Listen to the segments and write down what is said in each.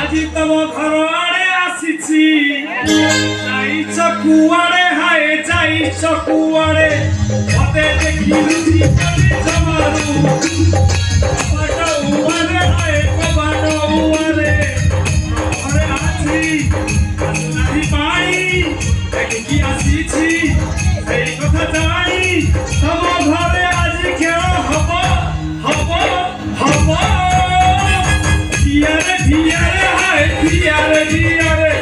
আজি তম ঘর আড়ে আসিছি যাইছ কুয়াড়ে হায় যাইছ কুয়াড়ে মতে দেখি রুচি করে জমারু কবাট উয়ারে হায় কবাট উয়ারে ঘরে আছি নাহি পাই দেখি আসিছি সেই কথা জানি তম ঘরে আজি খেল হব হব হব ধিয়ারে ধিয়ারে হায় ধিয়ারে ধিয়ারে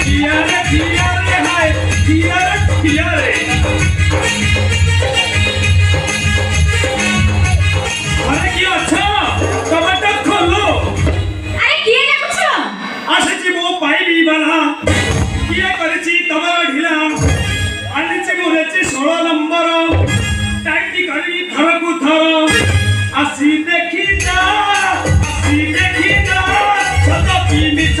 ধিয়ারে ধিয়ারে হায় ধিয়ারে ধিয়ারে আরে কি আছো কবাট খোলো আরে কি দেখছ আসেছি মো পাইবি বালা কি করেছি তোমার ঢিলা আনিছি মোরেছি 16 নম্বর টাইটি করি থরকু থর আসি দেখি না ছোট পিমিচ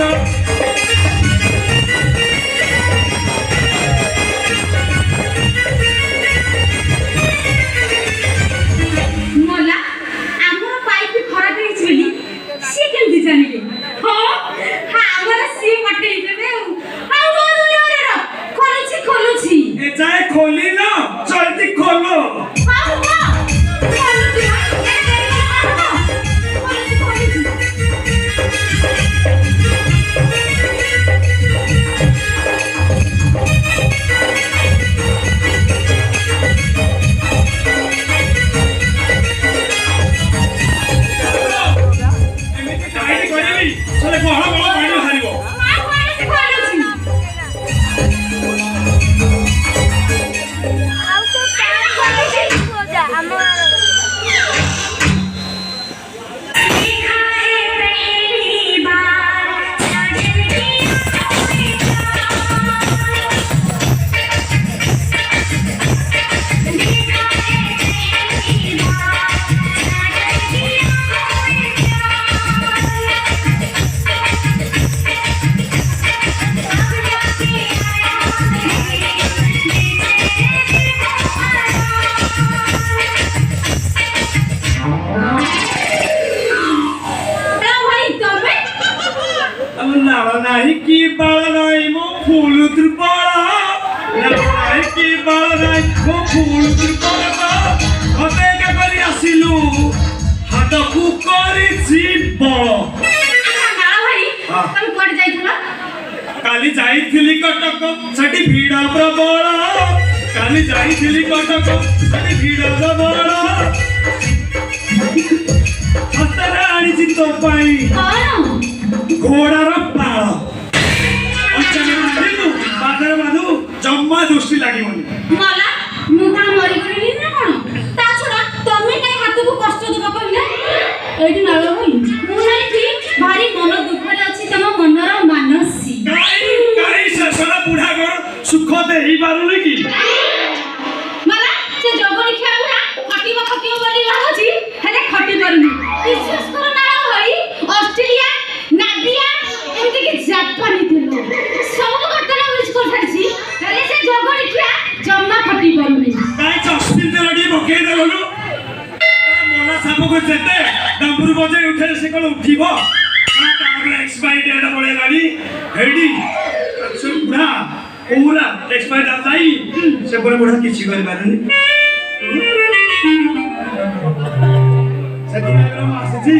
মোলা আমার পাইপ খরাপ হয়েছে বলি সে কেমতি জানিলে হ্যাঁ আমার সে পটেই দেবে আউ খোলুছি এ যায় খোলি না জলদি খোলো হ্যাঁ খোলুছি এমিতি টাইট করিবি চলে বড় বড় পানি হারিব नाही की बाळ नाही मो फूल त्रिपाळा नाही की बाळ नाही मो फूल त्रिपाळा हते के करी आसिलु हाथ को करिछि बळ না ভাই তুমি কোড যাইছিলা काली जाइथिली कटक सेठी भीड़ प्रबळ काली जाइथिली कटक सेठी भीड़ प्रबळ हतरा आनिछि तो पाई কোন घोड़ार पाळ अंचने मारिलु बादर बादू जम्मा दृष्टि लागिबनी মালা মু কোন মরি গলি না কোন তা ছড়া তুমি কাই হাতକୁ কষ্ট দেবা কইলে এইটি নাল হই মু নাই ঠিক ভারি মন দুঃখরে আছে তম মনর মানসী काई ससरा बुढ़ा घर सुख देई पारुनी की মালা সে জগনি খেউরা খটিব বলি ভাবছি হেলে খটি পারুনি বিশ্বাস করো না ভাই অস্ট্রেলিয়া নাদিয়া এমতি কি জাপানি দিল সব ঘটনা মিস করছাছি হেলে সে জগনি খেয়া জম্মা খটি পারুনি काई चस्पिन देलडी बके देलनु मोला सापो को जेते डंबुर बजे उठे से कोन उठिबो तार एक्सपायरी डेट बोले गाड़ी हेडी सुन बुढ़ा पूरा एक्सपायरी डेट जाई से बोले बुढ़ा किछि करि पारुनी सती मेरा मासजी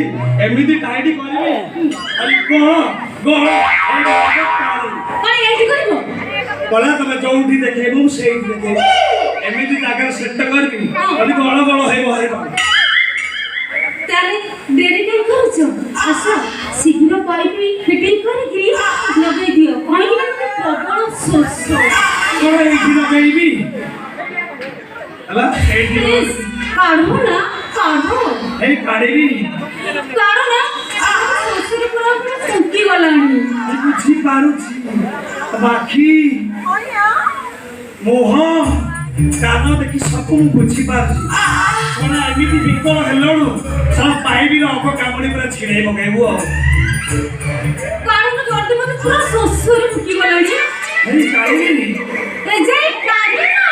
एमिति टाइडी करबे अरे गो মানে এইটি করিব बोला तमे जोउठी देखेबो सेही देखेबो एमिति जागर सेट करबी अभी बड़ बड़ हेबो हेबो তাহলে দেরি কেন করছো আসো শীঘ্র পাইপি ফিটিং করে কি লগাই দিও কারণ কি প্রবল শোষ कोन एठी लगाइबी हला एठी প্লিজ কাঢ়ো না কাঢ়ো ए काढेबी কাঢ়ো না শ্বশুর পুরো ফুকি গলানি बुझी पारुछि बाकी मोह कान देखि सबु बुझी पारुछि कोन एमिति विकल हेलणु सब पाइबी अक कामड़ी पूरा छिड़े पकेबो কারণ জলদি মতো পুরো শ্বশুর ফুকি গলানি এই কাইনি এই যে কাঢ়ি না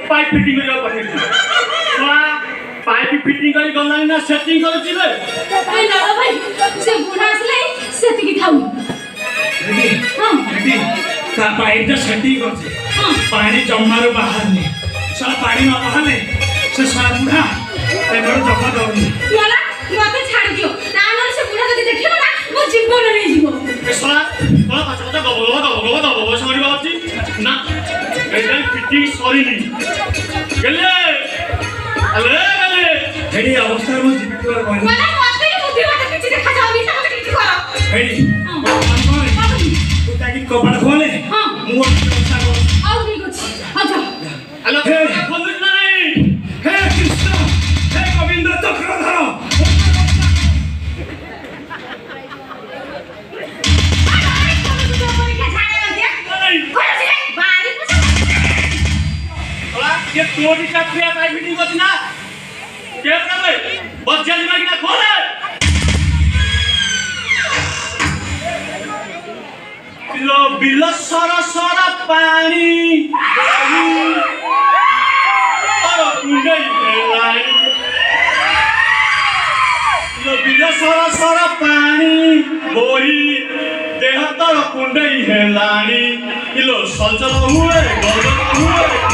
पाइप फिटिंग करिया पठेली सोला पाइप फिटिंग करी गलानी ना सेटिंग करछि ले ए ना भाई से बुढ़ा असले सेति की थाउ हां का पाइप ता सेटिंग करछि पानी जमारो बाहर ने साला पानी न बाहर ने से साला बुढ़ा ए मोर जमा दउनी याला मते छाड़ दियो तानर से बुढ़ा जदी देखिबो ना मो जीवन नै जीवो ए साला साला पाछा गबो सरी बाबूजी ना ए फिटिंग सरी नी गेले अरे गेले हेडी अवस्था में जीवित कर कोनी मला मते बुद्धि मते किछि देखा जावनी ता मते किछि करो हेडी तू ताकि कपड़ा खोले हां मु व्यवस्था कर आउ नहीं कुछ अच्छा हेलो हे खोलुच नहीं हे कृष्ण हे गोविंद चक्रधर ये तोरी का क्रिया का मीटिंग होती ना क्या कर रहे बस जल्दी में ना खोले लो बिलो सारा सारा पानी और कुंडे लाई लो बिलो सारा सारा पानी बोई देह तर कुंडे हेलानी लो सलचल हुए गलत हुए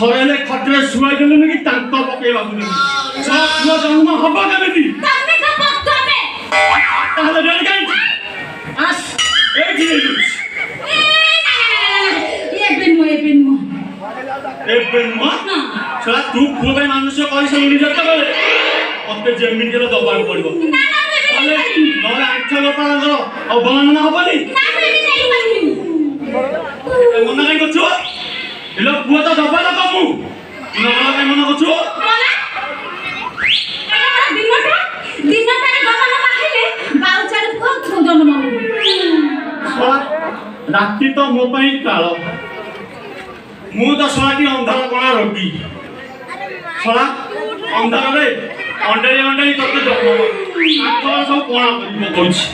थोड़े खटरे सुई देलु कि टांक पके बाबू सब पुआ जन्म हबो केमिति तमे का पक्का में ताहले रेडी काई आस ए दिलु ए बेनमो चला तू पुआ भाई मानुष कहि से निजत करे ओते जमीन के दबाव पड़बो ना ना ताले नले आठ लोपा करो और बनना हबनी ना बेबी नहीं पानी मना काई करछो इलो पुआ तो दबाव न कमु इनो मना काई मना करछो मना दिनटा रे गगन पाहिले बाउचार को थोदन मन ରାତି ତ ମୋ ପାଇଁ କାଳ ମୁଁ ତ ଶଳାଟି ଅନ୍ଧାର କଳା ରୋଗୀ ଶଳା ଅନ୍ଧାରରେ ଅଣ୍ଡେଇ ତତେ ଜନ୍ମ ଆଖର ସବୁ କଣା କରି ପକଉଛି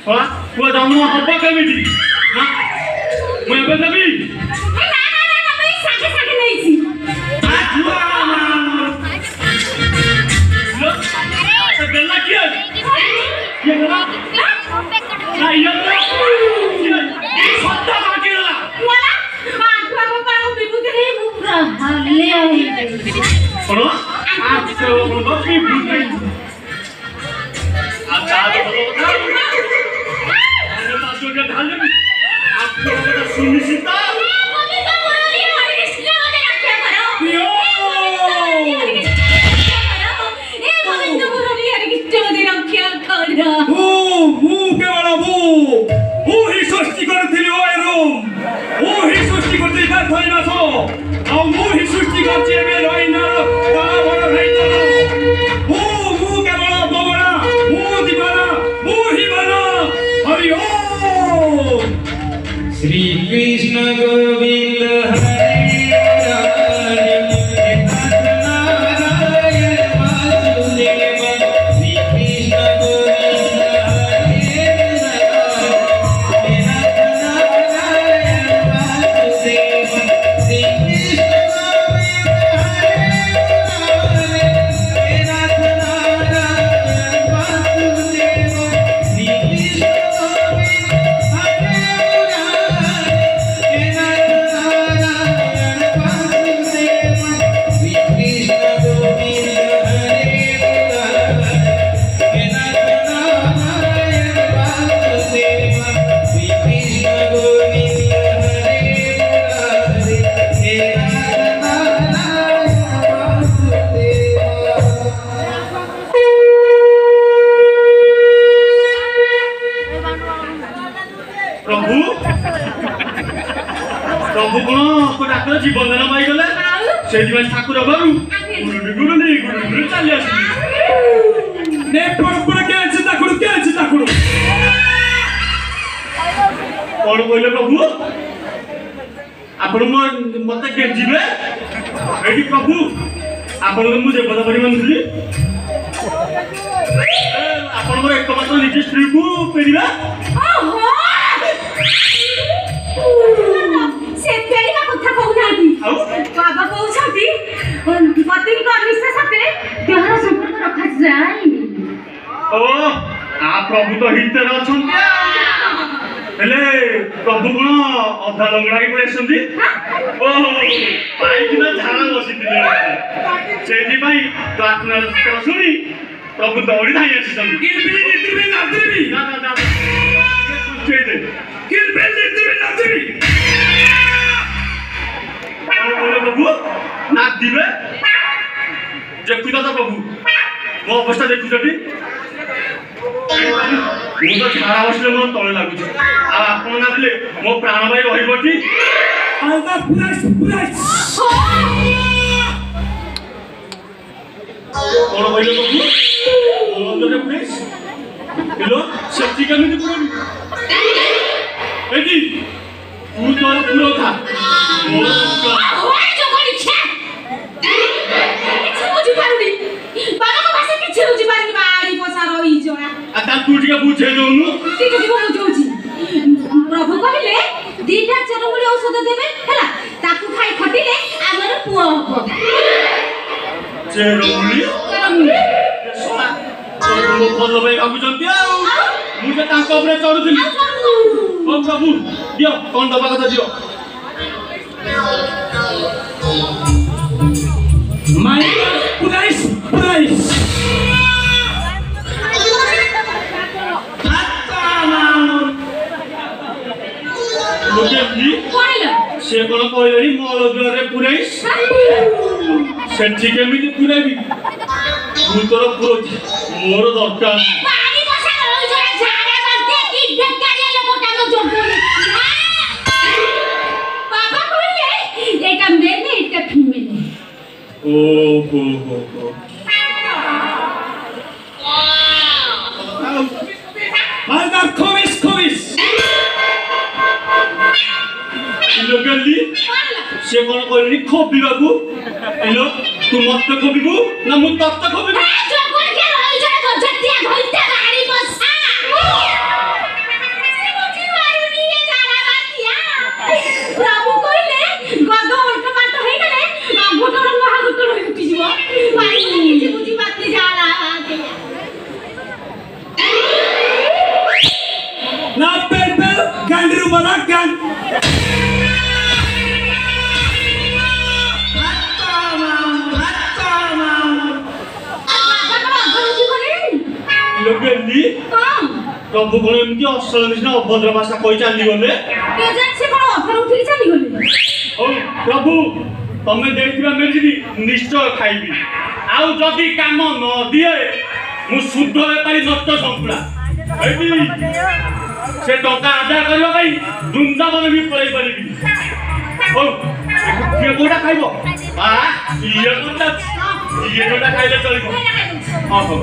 ଶଳା ପୁଅ ଜନ୍ମ ହବ କେମିତି ମୁଁ ଏବେ ଦେବି ଦେଲା କିଏ सुनिश्चित श्री कृष्ण गोविंद हरे हरे नारायण वासुदेव श्री कृष्ण गोविंद हरे हरे नारायण वासुदेव श्री कृष्ण प्रभु कौन डाक्तर जीवन दान पाईगले से ठाकुर घर गुरुनी चली आस कौन कहले प्रभु आपण मत गेंजीबे एटी प्रभु आपण मुझे बद परि मानथली आपण मोर एकमात्र निज स्त्री को पेरिबा से पेरिबा कथा कहउनाती बाबा कहउछती पति को निश्चय साथे देहर संपर्क रखा जाय ओ आ प्रभु तो हिते अछंती हेले प्रभु कोन अधा लंगड़ा की पळेसंती ओ पाई किना झाड़ा बसितिले सेठी भाई तो आत्मा सुनी प्रभु दौड़ी धाई आछिसन किलबिली नादरी ना छेदे किलबिली नादरी बोले प्रभु नाच दिबे देखुता तो प्रभु मो अवस्था देखुछटी ମୁଁ ତ ଝାଡ଼ା ବସିଲେ ମୋର ତଳେ ଲାଗୁଛି ଆଉ ଆପଣ ନା ଦେଲେ ମୋ ପ୍ରାଣ ଭାଇ ରହିବଟି କଣ କହିଲେ ପ୍ରଭୁ ସେଠି କେମିତି ପୁରବି ଏଠି ତୁ ତୋର ପୁର ଥା तू बुझे दौनु प्रभु कहले दीटा चरमुली औषध देबे हला ताकू खाई खटिले आमर पुओ हो चरमुली प्रभु बोल भाई बाबू जंती आ मुझे तांको ऊपर चढ़ुथिली ओ प्रभु दियो कोन दबा कथा दियो माय पुराइस से कौन कहले मल द्वारे पुराइस सेठी केमिति पुराइबी तू तोर पुरोती मोर दरकार पानी बसा रही जरा झाड़ा करते की बेकारिया लोकटा नो जोगले बाबा कहले एटा मेल एटा फीमेल ओ हो Maldar kovis से कौन कहली खोबी बाबू हेलो तू मत खोबीबू ना मु तत खोबीबू जोगुर के रही जण गजतिया घइता गाड़ी बसा मुझे मारुनी ये जाला बातिया प्रभु कहले गद उल्ट पाल्ट होई गले आंगोटर महागोटर होई उठी जीव पानी जे बुझी बाती जाला ना पेल पेल गांडरू बना गान लोगेली प्रभु कोन एमती असल निसिना अभद्र भाषा कहि चाली गले केजन से कोन अफर उठी चली गले ओ प्रभु तमे देइथिबा मेजिनी निश्चय खाइबी आउ जदी काम न दिए मु शुद्ध बेपारी नष्ट संपुला एबी से टका आदाय करबा भाई वृंदावन भी पळै परिबी ओ के कोडा खाइबो आ ये कोडा खाइले चलिबो हां हो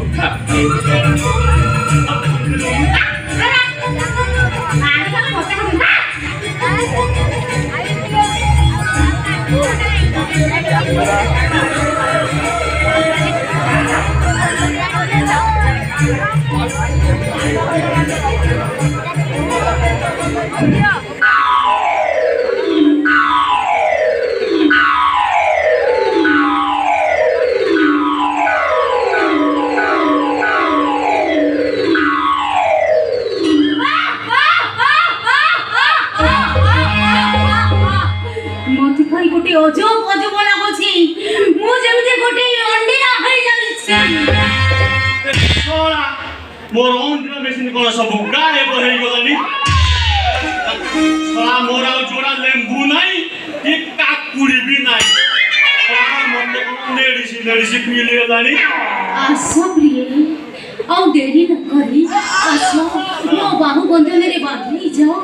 अजब अजब लागुछि मु जेमिति गोटे अंडीरा होई जाउछि छोड़ा मोर अंडीरा मेसिन कोन सब गायब होई गलनी छोड़ा मोर आ जोड़ा लेंबू नाही कि काकुड़ी भी नाही छोड़ा मन लेडीसी पीली गलानी आसो प्रिय औ देरी न करी आसो मो बाहु बंधन रे बांधी जाओ